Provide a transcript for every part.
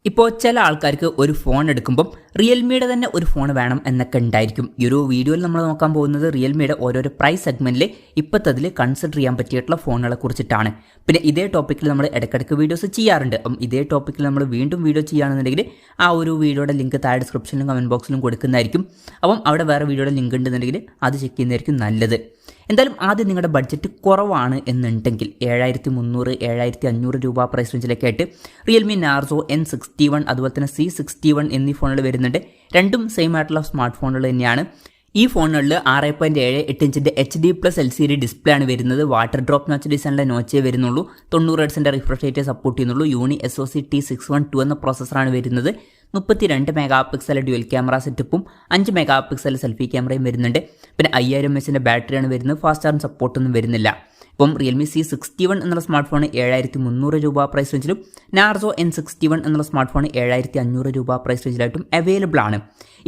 ഇപ്പോൾ ചില ആൾക്കാർക്ക് ഒരു ഫോൺ എടുക്കുമ്പം റിയൽമിയുടെ തന്നെ ഒരു ഫോൺ വേണം എന്നൊക്കെ ഉണ്ടായിരിക്കും. ഈ ഒരു വീഡിയോയിൽ നമ്മൾ നോക്കാൻ പോകുന്നത് റിയൽമിയുടെ ഓരോരോ പ്രൈസ് സെഗ്മെന്റിൽ ഇപ്പോഴത്തതിൽ കൺസിഡർ ചെയ്യാൻ പറ്റിയിട്ടുള്ള ഫോണുകളെ കുറിച്ചിട്ടാണ്. പിന്നെ ഇതേ ടോപ്പിക്കിൽ നമ്മൾ ഇടയ്ക്കിടയ്ക്ക് വീഡിയോസ് ചെയ്യാറുണ്ട്. അപ്പം ഇതേ ടോപ്പിക്കിൽ നമ്മൾ വീണ്ടും വീഡിയോ ചെയ്യുകയാണെന്നുണ്ടെങ്കിൽ ആ ഒരു വീഡിയോയുടെ ലിങ്ക് താഴെ ഡിസ്ക്രിപ്ഷനിലും കമൻറ്റ് ബോക്സിലും കൊടുക്കുന്നതായിരിക്കും. അപ്പം അവിടെ വേറെ വീഡിയോയുടെ ലിങ്ക് ഉണ്ടെന്നുണ്ടെങ്കിൽ അത് ചെക്ക് ചെയ്യുന്നതായിരിക്കും നല്ലത്. എന്തായാലും ആദ്യം നിങ്ങളുടെ ബഡ്ജറ്റ് കുറവാണ് എന്നുണ്ടെങ്കിൽ 7300, 7500 രൂപ പ്രൈസ് റേഞ്ചിലൊക്കെ ആയിട്ട് റിയൽമി നാർസോ N61 അതുപോലെ തന്നെ C61 എന്നീ ഫോണുകൾ വരുന്നുണ്ട്. രണ്ടും സെയിം ആയിട്ടുള്ള സ്മാർട്ട് ഫോണുകൾ തന്നെയാണ്. ഈ ഫോണുകളിൽ 6.78 ഇഞ്ചിൻ്റെ HD+ LCD ഡിസ്പ്ലേ ആണ് വരുന്നത്. വാട്ടർ ഡ്രോപ്പ് നോച്ച് ഡിസൈനിലെ നോച്ചേ വരുന്നുള്ളൂ. 90 ഹെർട്സിൻ്റെ റിഫ്രഷ് റേറ്റ് സപ്പോർട്ട് ചെയ്യുന്നുള്ളൂ. യൂണി SoC T612 എന്ന പ്രോസസ്സറാണ് വരുന്നത്. 32 മെഗാ പിക്സൽ ഡ്യുവൽ ക്യാമറ സെറ്റപ്പും 5 മെഗാ പിക്സൽ സെൽഫി ക്യാമറയും വരുന്നുണ്ട്. പിന്നെ 5000 mAh ബാറ്ററിയാണ് വരുന്നത്. ഫാസ്റ്റ് ചാർജ് സപ്പോർട്ടൊന്നും വരുന്നില്ല. ഇപ്പം റിയൽമി C61 എന്നുള്ള സ്മാർട്ട് ഫോൺ 7300 രൂപ പ്രൈസ് റേഞ്ചിലും നാർസോ N61 എന്നുള്ള സ്മാർട്ട് ഫോൺ 7500 രൂപ പ്രൈസ് റേഞ്ചിലായിട്ടും അവൈലബിൾ ആണ്.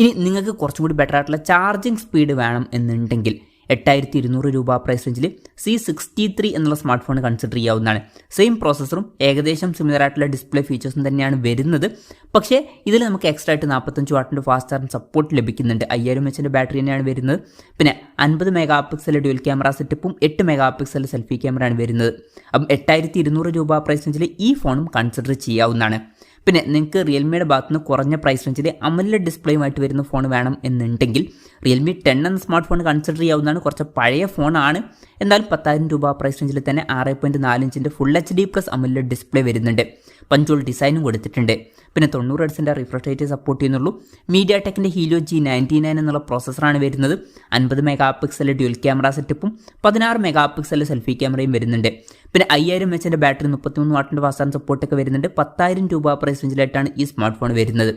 ഇനി നിങ്ങൾക്ക് കുറച്ചും കൂടി ബെറ്റർ ആയിട്ടുള്ള ചാർജിങ് സ്പീഡ് വേണം എന്നുണ്ടെങ്കിൽ 8200 രൂപ പ്രൈസ് റേഞ്ചിൽ C63 എന്നുള്ള സ്മാർട്ട് ഫോൺ കൺസിഡർ ചെയ്യാവുന്നതാണ്. സെയിം പ്രോസസ്സറും ഏകദേശം സിമിലർ ആയിട്ടുള്ള ഡിസ്പ്ലേ ഫീച്ചേഴ്സും തന്നെയാണ് വരുന്നത്. പക്ഷേ ഇതിൽ നമുക്ക് എക്സ്ട്രാ ആയിട്ട് 45 വാട്ടിൻ്റെ ഫാസ്റ്റ് ചാർജിങ് സപ്പോർട്ട് ലഭിക്കുന്നുണ്ട്. 5000 mAh ബാറ്ററി തന്നെയാണ് വരുന്നത്. പിന്നെ 50 മെഗാ പിക്സൽ ഡ്യുവൽ ക്യാമറ സെറ്റപ്പും 8 മെഗാ പിക്സൽ സെൽഫി ക്യാമറയാണ് വരുന്നത്. അപ്പം 8200 രൂപ പ്രൈസ് റേഞ്ചിൽ ഈ ഫോണും കൺസിഡർ ചെയ്യാവുന്നതാണ്. പിന്നെ നിങ്ങൾക്ക് റിയൽമിയുടെ ഭാഗത്തുനിന്ന് കുറഞ്ഞ പ്രൈസ് റേഞ്ചിൽ അമോലെഡ് ഡിസ്പ്ലേയുമായിട്ട് വരുന്ന ഫോൺ വേണം എന്നുണ്ടെങ്കിൽ റിയൽമി 10 എന്ന സ്മാർട്ട് ഫോൺ കൺസിഡർ ചെയ്യാവുന്നതാണ്. കുറച്ച് പഴയ ഫോണാണ്. എന്നാലും 10000 രൂപ പ്രൈസ് റേഞ്ചിൽ തന്നെ 6.4 ഇഞ്ചിൻ്റെ ഫുൾ HD+ അമോലെഡ് ഡിസ്പ്ലേ വരുന്നുണ്ട്. പഞ്ചോൾ ഡിസൈനും കൊടുത്തിട്ടുണ്ട്. പിന്നെ 90 ഹെർട്സിൻ്റെ റിഫ്രഷ് റേറ്റ് സപ്പോർട്ട് ചെയ്യുന്നുള്ളൂ. മീഡിയ ടെക്കിൻ്റെ ഹീലിയോ G99 എന്നുള്ള പ്രോസസ്സറാണ് വരുന്നത്. 50 മെഗാ പിക്സൽ ഡ്യുവൽ ക്യാമറ സെറ്റപ്പും 16 മെഗാ പിക്സൽ സെൽഫി ക്യാമറയും വരുന്നുണ്ട്. പിന്നെ 5000 mAh ബാറ്ററി 33 വാട്ടിൻ്റെ ഫാസ്റ്റ് ചാർജ് സപ്പോർട്ടൊക്കെ വരുന്നുണ്ട്. 10000 രൂപ പ്രൈസ് റേഞ്ചിലായിട്ടാണ് ഈ സ്മാർട്ട് ഫോൺ വരുന്നത്.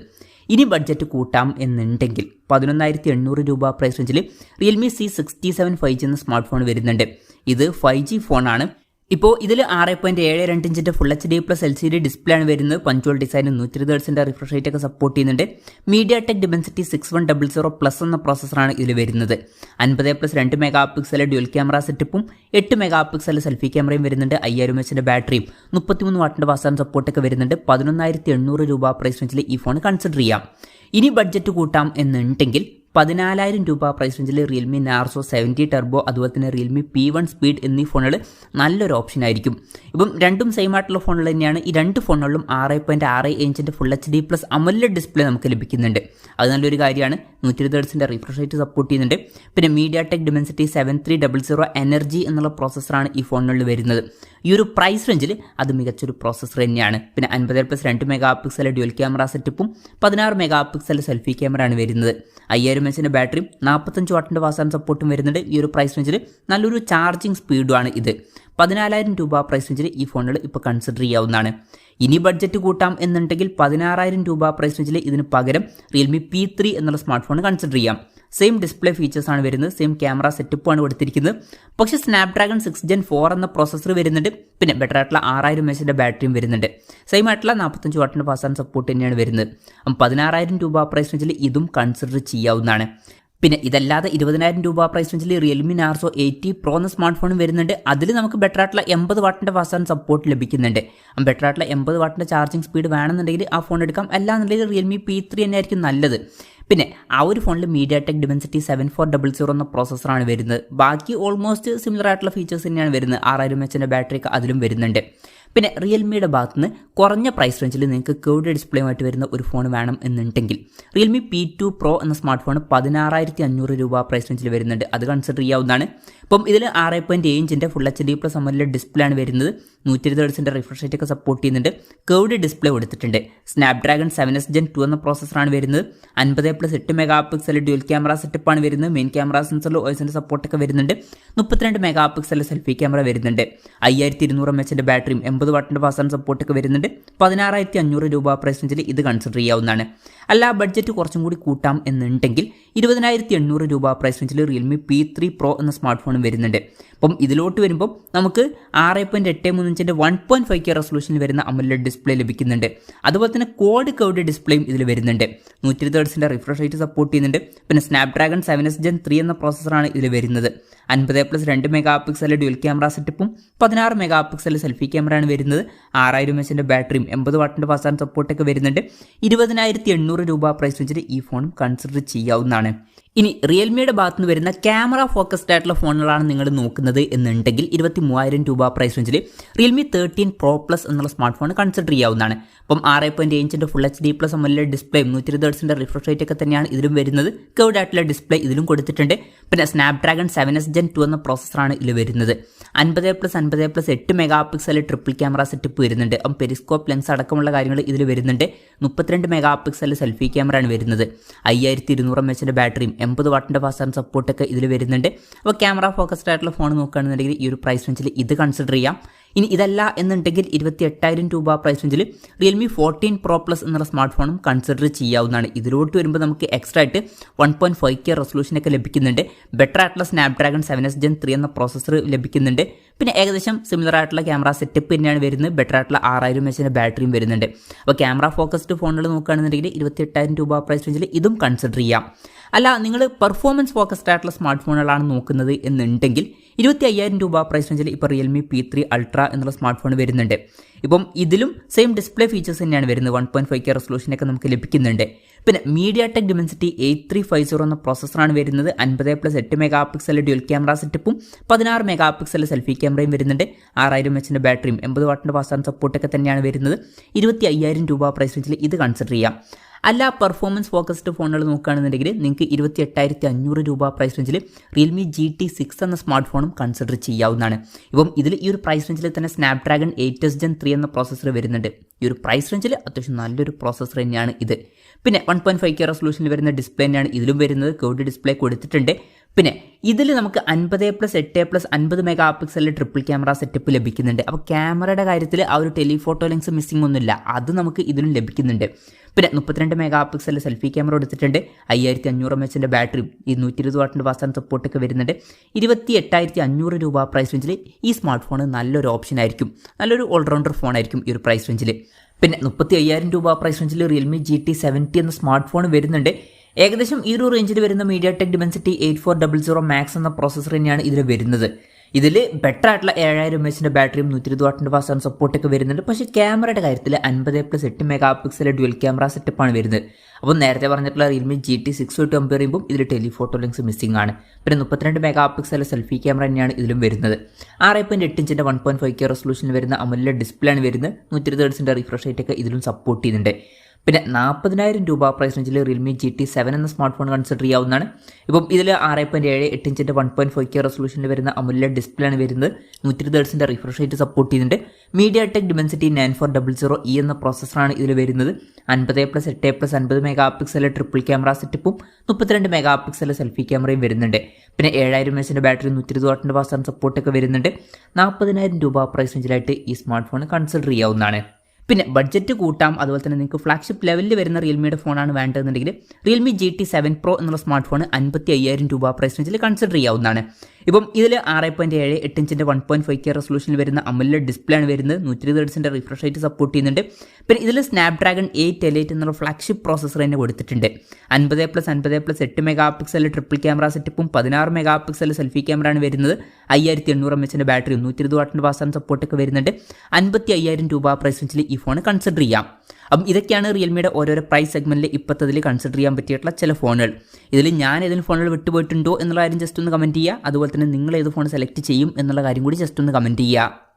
ഇനി ബഡ്ജറ്റ് കൂട്ടാം എന്നുണ്ടെങ്കിൽ 11800 രൂപ പ്രൈസ് റേഞ്ചിൽ റിയൽമി C67 5G എന്ന സ്മാർട്ട് ഫോൺ വരുന്നുണ്ട്. ഇത് 5G ഫോണാണ്. ഇപ്പോൾ ഇതിൽ 6.72 ഇഞ്ചിൻ്റെ ഫുൾ HD+ LCD ഡിസ്പ്ലേ ആണ് വരുന്നത്. പഞ്ചോൾ ഡിസൈൻ 120 ഹെർട്സിൻ്റെ റിഫ്രഷ് റേറ്റ് ഒക്കെ സപ്പോർട്ട് ചെയ്യുന്നുണ്ട്. മീഡിയ ടെക് ഡിമെൻസിറ്റി 6100+ എന്ന പ്രോസസ്സറാണ് ഇതിൽ വരുന്നത്. 50+2 മെഗാ പിക്സൽ ഡ്യുവൽ ക്യാമറ സെറ്റപ്പും 8 മെഗാ പിക്സൽ സെൽഫി ക്യാമറയും വരുന്നുണ്ട്. 5000 mAh ബാറ്ററിയും 33 വാട്ടിൻ്റെ ഫാസ്റ്റ് ചാർജ് സപ്പോർട്ടൊക്കെ വരുന്നുണ്ട്. 11800 രൂപ പ്രൈസ് റേഞ്ചിൽ ഈ ഫോൺ കൺസിഡർ ചെയ്യാം. ഇനി ബഡ്ജറ്റ് കൂട്ടാം എന്നുണ്ടെങ്കിൽ 14000 രൂപ പ്രൈസ് റേഞ്ചിൽ റിയൽമി നാർസോ 70 ടർബോ അതുപോലെ തന്നെ റിയൽമി P1 സ്പീഡ് എന്നീ ഫോണുകൾ നല്ലൊരു ഓപ്ഷൻ ആയിരിക്കും. ഇപ്പം രണ്ടും സെയിം ആയിട്ടുള്ള ഫോണുകൾ തന്നെയാണ്. ഈ രണ്ട് ഫോണുകളിലും 6.6 ഇഞ്ചിൻ്റെ ഫുൾ HD+ അമോലെഡ് ഡിസ്പ്ലേ നമുക്ക് ലഭിക്കുന്നുണ്ട്. അത് നല്ലൊരു കാര്യമാണ്. 120 ഹെർട്സിൻ്റെ റിഫ്രഷ് റേറ്റ് സപ്പോർട്ട് ചെയ്യുന്നുണ്ട്. പിന്നെ മീഡിയ ടെക് ഡിമെൻസിറ്റി 7300 എനർജി എന്നുള്ള പ്രോസസ്സറാണ് ഈ ഫോണുകളിൽ വരുന്നത്. ഈ ഒരു പ്രൈസ് റേഞ്ചിൽ അത് മികച്ചൊരു പ്രോസസ്സർ തന്നെയാണ്. പിന്നെ 50+2 മെഗാ പിക്സൽ ഡ്യുവൽ ക്യാമറ സെറ്റപ്പും 16 മെഗാ പിക്സൽ സെൽഫി ക്യാമറയാണ് വരുന്നത്. 5000 mAh ബാറ്ററിയും 45 വാട്ടിൻ്റെ ഫാസ്റ്റ് ചാർജ് സപ്പോർട്ടും വരുന്നുണ്ട്. ഈ ഒരു പ്രൈസ് റേഞ്ചിൽ നല്ലൊരു ചാർജിങ് സ്പീഡുമാണ് ഇത്. 14000 രൂപ പ്രൈസ് റേഞ്ചിൽ ഈ ഫോണുകൾ ഇപ്പോൾ കൺസിഡർ ചെയ്യാവുന്നതാണ്. ഇനി ബഡ്ജറ്റ് കൂട്ടാം എന്നുണ്ടെങ്കിൽ 16000 രൂപ പ്രൈസ് റേഞ്ചിൽ ഇതിന് പകരം റിയൽമി P3 എന്നുള്ള സ്മാർട്ട് ഫോൺ കൺസിഡർ ചെയ്യാം. സെയിം ഡിസ്പ്ലേ ഫീച്ചേഴ്സ് ആണ് വരുന്നത്. സെയിം ക്യാമറ സെറ്റപ്പാണ് കൊടുത്തിരിക്കുന്നത്. പക്ഷേ സ്നാപ്ഡ്രാഗൺ 6 Gen 4 എന്ന പ്രോസസ്സർ വരുന്നുണ്ട്. പിന്നെ ബെറ്റർ ആയിട്ടുള്ള 6000 mAh ബാറ്ററിയും വരുന്നുണ്ട്. സെയിം ആയിട്ടുള്ള 45 വാട്ടിൻ്റെ ഫാസ്റ്റ് ചാർജ് സപ്പോർട്ട് തന്നെയാണ് വരുന്നത്. അപ്പം 16000 രൂപ പ്രൈസ് റേഞ്ചിൽ ഇതും കൺസിഡർ ചെയ്യാവുന്നതാണ്. പിന്നെ ഇതല്ലാതെ 20000 രൂപ പ്രൈസ് റേഞ്ചിൽ റിയൽമി നാർസോ 80 Pro എന്ന സ്മാർട്ട് ഫോണും വരുന്നുണ്ട്. അതിൽ നമുക്ക് ബെറ്റർ ആയിട്ടുള്ള 80 വാട്ടിൻ്റെ ഫാസ്റ്റ് ചാർജ് സപ്പോർട്ട് ലഭിക്കുന്നുണ്ട്. ബെറ്റർ ആയിട്ടുള്ള 80 വാട്ടിൻ്റെ ചാർജിങ് സ്പീഡ് വേണമെന്നുണ്ടെങ്കിൽ ആ ഫോൺ എടുക്കാം. അല്ലാന്നുണ്ടെങ്കിൽ റിയൽമി P3 തന്നെയായിരിക്കും നല്ലത്. പിന്നെ ആ ഒരു ഫോണിൽ മീഡിയ ടെക് ഡിമെൻസിറ്റി 7400 എന്ന പ്രോസസ്സറാണ് വരുന്നത്. ബാക്കി ഓൾമോസ്റ്റ് സിമിലർ ആയിട്ടുള്ള ഫീച്ചേഴ്സ് തന്നെയാണ് വരുന്നത്. 6000 mAh ബാറ്ററി ഒക്കെ അതിലും വരുന്നുണ്ട്. പിന്നെ റിയൽമിയുടെ ഭാഗത്തുനിന്ന് കുറഞ്ഞ പ്രൈസ് റേഞ്ചിൽ നിങ്ങൾക്ക് കേർവ്ഡ് ഡിസ്പ്ലേയുമായിട്ട് വരുന്ന ഒരു ഫോൺ വേണം എന്നുണ്ടെങ്കിൽ റിയൽമി P2 Pro എന്ന സ്മാർട്ട് ഫോൺ 16500 രൂപ പ്രൈസ് റേഞ്ചിൽ വരുന്നുണ്ട്. അത് കൺസിഡർ ചെയ്യാവുന്നതാണ്. ഇപ്പം ഇതിൽ 6.7 ഇഞ്ചിൻ്റെ ഫുൾ HD+ അമോലെഡ് ഡിസ്പ്ലേ ആണ് വരുന്നത്. 120 ഹെർട്സിൻ്റെ റിഫ്രഷ് റേറ്റ് ഒക്കെ സപ്പോർട്ട് ചെയ്യുന്നുണ്ട്. കേർവ്ഡ് ഡിസ്പ്ലേ കൊടുത്തിട്ടുണ്ട്. സ്നാപ്ഡ്രാഗൺ 7S Gen 2 എന്ന പ്രോസസ്സറാണ് വരുന്നത്. 50+8 മെഗാ പിക്സൽ ഡ്യുവൽ ക്യാമറ സെറ്റപ്പാണ് വരുന്നത്. മെയിൻ ക്യാമറ സെൻസറിൽ OISൻ്റെ സപ്പോർട്ടൊക്കെ വരുന്നുണ്ട്. 32 മെഗാ പിക്സൽ സെൽഫി ക്യാമറ വരുന്നുണ്ട്. 5200 mAh ബാറ്ററിയും 80 വാട്ടിൻ്റെ ഫാസ്റ്റ് ചാർജ് സപ്പോർട്ടൊക്കെ വരുന്നുണ്ട്. 16500 രൂപ പ്രൈസ് റേഞ്ചിൽ ഇത് കൺസിഡർ ചെയ്യാവുന്നതാണ്. അല്ല ബഡ്ജറ്റ് കുറച്ചും കൂടി കൂട്ടാം എന്നുണ്ടെങ്കിൽ 20,800 രൂപ പ്രൈസ് റേഞ്ചിൽ റിയൽമി P3 Pro എന്ന സ്മാർട്ട് ഫോൺ വരുന്നുണ്ട്. അപ്പം ഇതിലോട്ട് വരുമ്പോൾ നമുക്ക് 6.835 1.5K റെസൊല്യൂഷനിൽ വരുന്ന AMOLED ഡിസ്പ്ലേ ലഭിക്കുന്നുണ്ട്. അതുപോലെ തന്നെ ക്വാഡ് കർവ്ഡ് ഡിസ്പ്ലേയും ഇതിൽ വരുന്നുണ്ട്. 120 Hz റിഫ്രഷ് റേറ്റ് സപ്പോർട്ട് ചെയ്യുന്നുണ്ട്. പിന്നെ സ്നാപ്ഡ്രാഗൺ 7S Gen 3 എന്ന പ്രോസസ്സറാണ് ഇതിൽ വരുന്നത്. 50+2 MP ഡ്യുവൽ ക്യാമറ സെറ്റപ്പും 16 MP സെൽഫി ക്യാമറയാണ് വരുന്നത്. 6000 mAh ബാറ്ററിയും 80 വാട്ടിന്റെ ഫാസ്റ്റ് ചാർജ് സപ്പോർട്ടൊക്കെ വരുന്നുണ്ട്. 20,800 രൂപ പ്രൈസ് റേഞ്ചിൽ ഈ ഫോണും കൺസിഡർ ചെയ്യാവുന്നതാണ്. ഇനി റിയൽമിയുടെ ഭാഗത്ത് നിന്ന് വരുന്ന ക്യാമറ ഫോക്കസ്ഡ് ആയിട്ടുള്ള ഫോണുകളാണ് നിങ്ങൾ നോക്കുന്നത് എന്നുണ്ടെങ്കിൽ 23,000 രൂപ പ്രൈസ് റേഞ്ചിൽ റിയൽമി 13 Pro Plus എന്നുള്ള സ്മാർട്ട് ഫോൺ കൺസിഡർ ചെയ്യാവുന്നതാണ്. അപ്പം 6.7 ഇഞ്ചിന്റെ ഫുൾ HD+ AMOLED ഡിസ്പ്ലേയും 120 Hz റിഫ്രഷ് റേറ്റ് ഒക്കെ തന്നെയാണ് ഇതിലും വരുന്നത്. കർവ്ഡ് ആയിട്ടുള്ള ഡിസ്പ്ലേ ഇതിലും കൊടുത്തിട്ടുണ്ട്. പിന്നെ സ്നാപ്ഡ്രാഗൺ 7S Gen 2 എന്ന പ്രോസസ്സറാണ് ഇതിൽ വരുന്നത്. 50+50+8 MP ട്രിപ്പിൾ ക്യാമറ സെറ്റപ്പ് വരുന്നുണ്ട്. അപ്പം പെരിസ്കോപ്പ് ലെൻസ് അടക്കമുള്ള കാര്യങ്ങൾ ഇതിൽ വരുന്നുണ്ട്. 32 MP സെൽഫി ക്യാമറയാണ് വരുന്നത്. 5200 mAh ബാറ്ററിയും 80 വാട്ടിന്റെ ഫാസ്റ്റ് ചാർജ് സപ്പോർട്ടൊക്കെ ഇതിൽ വരുന്നുണ്ട്. അപ്പോൾ ക്യാമറ ഫോക്കസ്ഡ് ആയിട്ടുള്ള ഫോൺ നോക്കുകയാണെന്നുണ്ടെങ്കിൽ ഈ ഒരു പ്രൈസ് റേഞ്ചിൽ ഇത് കൺസിഡർ ചെയ്യാം. ഇനി ഇതല്ല എന്നുണ്ടെങ്കിൽ 28,000 രൂപ പ്രൈസ് റേഞ്ചിൽ റിയൽമി 14 Pro Plus എന്നുള്ള സ്മാർട്ട് ഫോണും കൺസിഡർ ചെയ്യാവുന്നതാണ്. ഇതിലോട്ട് വരുമ്പോൾ നമുക്ക് എക്സ്ട്രാ ആയിട്ട് 1.5K റെസൊല്യൂഷനൊക്കെ ലഭിക്കുന്നുണ്ട്. ബെറ്റർ ആയിട്ടുള്ള സ്നാപ്ഡ്രാഗൺ 7S Gen 3 എന്ന പ്രോസസ്സർ ലഭിക്കുന്നുണ്ട്. പിന്നെ ഏകദേശം സിമിലർ ആയിട്ടുള്ള ക്യാമറ സെറ്റപ്പ് തന്നെയാണ് വരുന്നത്. ബെറ്റർ ആയിട്ടുള്ള 6000 mAh ബാറ്ററിയും വരുന്നുണ്ട്. അപ്പോൾ ക്യാമറ ഫോക്കസ്ഡ് ഫോണുകൾ നോക്കുകയാണെന്നുണ്ടെങ്കിൽ 28,000 രൂപ പ്രൈസ് റേഞ്ചിൽ ഇതും കൺസിഡർ ചെയ്യാം. അല്ല, നിങ്ങൾ പെർഫോമൻസ് ഫോക്കസ്ഡ് ആയിട്ടുള്ള സ്മാർട്ട് ഫോണുകളാണ് നോക്കുന്നത് എന്നുണ്ടെങ്കിൽ 25,000 രൂപ പ്രൈസ് റേഞ്ചിൽ ഇപ്പോൾ റിയൽമി P3 Ultra എന്നുള്ള സ്മാർട്ട് ഫോൺ വരുന്നുണ്ട്. ഇപ്പം ഇതിലും സെയിം ഡിസ്പ്ലേ ഫീച്ചേഴ്സ് തന്നെയാണ് വരുന്നത്. 1.5K റെസൊല്യൂഷനൊക്കെ നമുക്ക് ലഭിക്കുന്നുണ്ട്. പിന്നെ MediaTek Dimensity 8350 എന്ന പ്രോസസ്സറാണ് വരുന്നത്. 50+8 MP ഡ്യുവൽ ക്യാമറ സെറ്റപ്പും 16 MP സെൽഫി ക്യാമറയും വരുന്നുണ്ട്. 6000 mAh ബാറ്ററിയും 80 വാട്ടിന്റെ ഫാസ്റ്റ് ചാർജ് സപ്പോർട്ടൊക്കെ തന്നെയാണ് വരുന്നത്. 25,000 രൂപ പ്രൈസ് റേഞ്ചിൽ ഇത് കൺസിഡർ ചെയ്യാം. അല്ല, പെർഫോമൻസ് ഫോക്കസ്ഡ് ഫോണുകൾ നോക്കുകയാണെന്നുണ്ടെങ്കിൽ നിങ്ങൾക്ക് 28,500 രൂപ പ്രൈസ് റേഞ്ചിൽ റിയൽമി GT6 എന്ന സ്മാർട്ട് ഫോണും കൺസിഡർ ചെയ്യാവുന്നതാണ്. ഇപ്പം ഇതിൽ ഈ ഒരു പ്രൈസ് റേഞ്ചിൽ തന്നെ സ്നാപ്ഡ്രാഗൺ 8S Gen 3 എന്ന പ്രോസസ്സർ വരുന്നുണ്ട്. ഈ ഒരു പ്രൈസ് റേഞ്ചിൽ അത്യാവശ്യം നല്ലൊരു പ്രോസസ്സർ തന്നെയാണ് ഇത്. പിന്നെ 1.5K റെസൊല്യൂഷനിൽ വരുന്ന ഡിസ്പ്ലേ തന്നെയാണ് ഇതിലും വരുന്നത്. കർവ്ഡ് ഡിസ്പ്ലേ കൊടുത്തിട്ടുണ്ട്. പിന്നെ ഇതിൽ നമുക്ക് 50+8+50 MP ട്രിപ്പിൾ ക്യാമറ സെറ്റപ്പ് ലഭിക്കുന്നുണ്ട്. അപ്പോൾ ക്യാമറയുടെ കാര്യത്തിൽ ആ ഒരു ടെലിഫോട്ടോ ലെൻസ് മിസ്സിംഗ് ഒന്നുമില്ല, അത് നമുക്ക് ഇതിലും ലഭിക്കുന്നുണ്ട്. പിന്നെ 32 MP സെൽഫി ക്യാമറ എടുത്തിട്ടുണ്ട്. 5500 mAh ബാറ്ററിയും 220 വാട്ടിന്റെ ഫാസ്റ്റ് ചാർജ് സപ്പോർട്ടൊക്കെ വരുന്നുണ്ട്. 28,500 രൂപ പ്രൈസ് റേഞ്ചിൽ ഈ സ്മാർട്ട് ഫോൺ നല്ലൊരു ഓപ്ഷൻ ആയിരിക്കും. നല്ലൊരു ഓൾറൗണ്ടർ ഫോൺ ആയിരിക്കും ഈ ഒരു പ്രൈസ് റേഞ്ചിൽ. പിന്നെ 35,000 രൂപ പ്രൈസ് റേഞ്ചിൽ റിയൽമി GT70 എന്ന സ്മാർട്ട് ഫോൺ വരുന്നുണ്ട്. ഏകദേശം ഈ ഒരു റേഞ്ചിൽ വരുന്ന MediaTek Dimensity 8400 Max എന്ന പ്രോസസ്സർ തന്നെയാണ് ഇതിൽ വരുന്നത്. ഇതിൽ ബെറ്റർ ആയിട്ടുള്ള 7000 mAh ബാറ്ററിയും 120 വാട്ടിന്റെ ഫാസ്റ്റ് ചാർജ് സപ്പോർട്ടൊക്കെ വരുന്നുണ്ട്. പക്ഷേ ക്യാമറയുടെ കാര്യത്തിൽ 50+8 MP ഡ്യുവൽ ക്യാമറ സെറ്റപ്പാണ് വരുന്നത്. അപ്പോൾ നേരത്തെ പറഞ്ഞിട്ടുള്ള റിയൽമി GT6 ആയിട്ട് കമ്പയർ ചെയ്യുമ്പോൾ ഇതിൽ ടെലിഫോട്ടോ ലെൻസ് മിസ്സിംഗ് ആണ്. പിന്നെ 32 MP സെൽഫി ക്യാമറ തന്നെയാണ് ഇതിലും വരുന്നത്. 6.8 ഇഞ്ചിന്റെ 1.5K റെസൊല്യൂഷനിൽ വരുന്ന AMOLED ഡിസ്പ്ലേ ആണ് വരുന്നത്. 120 Hz റിഫ്രഷ് റേറ്റ് ഒക്കെ ഇതിലും സപ്പോർട്ട് ചെയ്യുന്നുണ്ട്. പിന്നെ 40,000 രൂപ പ്രൈസ് റേഞ്ചിൽ റിയൽമി GT7 എന്ന സ്മാർട്ട് ഫോൺ കൺസിഡർ ചെയ്യാവുന്നതാണ്. ഇപ്പം ഇതിൽ 6.7 ഇഞ്ചിന്റെ 1.5K റെസൊല്യൂഷനിൽ വരുന്ന AMOLED ഡിസ്പ്ലേ ആണ് വരുന്നത്. 120 Hz റിഫ്രഷ് റേറ്റ് സപ്പോർട്ട് ചെയ്യുന്നുണ്ട്. MediaTek Dimensity 9400E എന്ന പ്രോസസ്സറാണ് ഇതിൽ വരുന്നത്. 50+8+50 MP ട്രിപ്പിൾ ക്യാമറ സെറ്റപ്പും 32 MP സെൽഫി ക്യാമറയും വരുന്നുണ്ട്. പിന്നെ 7000 mAh ബാറ്ററി 120 വാട്ടിന്റെ ഫാസ്റ്റ് ചാർജ് സപ്പോർട്ടൊക്കെ വരുന്നുണ്ട്. 40,000 രൂപ പ്രൈസ് റേഞ്ചിലായിട്ട് ഈ സ്മാർട്ട് ഫോൺ കൺസിഡർ ചെയ്യാവുന്നതാണ്. പിന്നെ ബഡ്ജറ്റ് കൂട്ടാം. അതുപോലെ തന്നെ നിങ്ങൾക്ക് ഫ്ലാഗ്ഷിപ്പ് ലെവലിൽ വരുന്ന റിയൽമിയുടെ ഫോണാണ് വേണ്ടതെന്നുണ്ടെങ്കിൽ റിയൽമി GT7 Pro എന്നുള്ള സ്മാർട്ട് ഫോൺ 55,000 രൂപ പ്രൈസ് റേഞ്ചിൽ കൺസിഡർ ചെയ്യാവുന്നതാണ്. ഇപ്പം ഇതിൽ 6.7 ഇഞ്ചിന്റെ 1.5K റെസൊല്യൂഷനിൽ വരുന്ന AMOLED ഡിസ്പ്ലേ ആണ് വരുന്നത്. 120 Hz റിഫ്രഷ് റേറ്റ് സപ്പോർട്ട് ചെയ്യുന്നുണ്ട്. പിന്നെ ഇതിൽ സ്നാപ്ഡ്രാഗൺ 8Elite എന്നുള്ള ഫ്ലാഗ്ഷിപ്പ് പ്രോസസ്സർ തന്നെ കൊടുത്തിട്ടുണ്ട്. 50+50+8 MP ട്രിപ്പിൾ ക്യാമറ സെറ്റപ്പും 16 MP സെൽഫി ക്യാമറ ആണ് വരുന്നത്. 5800 mAh ബാറ്ററിയും 120 വാട്ടിന്റെ ഫാസ്റ്റ് ചാർജ് സപ്പോർട്ടൊക്കെ വരുന്നുണ്ട്. 55,000 രൂപ പ്രൈസ് റേഞ്ചിൽ ഈ ഫോൺ കൺസിഡർ ചെയ്യാം. അപ്പം ഇതൊക്കെയാണ് റിയൽമിയുടെ ഓരോരോ പ്രൈസ് സെഗ്മെന്റിൽ ഇപ്പോഴത്തതിൽ കൺസിഡർ ചെയ്യാൻ പറ്റിയിട്ടുള്ള ചില ഫോണുകൾ. ഇതിൽ ഞാൻ ഏതെങ്കിലും ഫോണുകൾ വിട്ടുപോയിട്ടുണ്ടോ എന്നുള്ള കാര്യം ജസ്റ്റ് ഒന്ന് കമൻറ്റ് ചെയ്യുക. അതുപോലെ തന്നെ നിങ്ങൾ ഏത് ഫോൺ സെലക്ട് ചെയ്യും എന്നുള്ള കാര്യം കൂടി ജസ്റ്റ് ഒന്ന് കമൻറ്റ് ചെയ്യുക.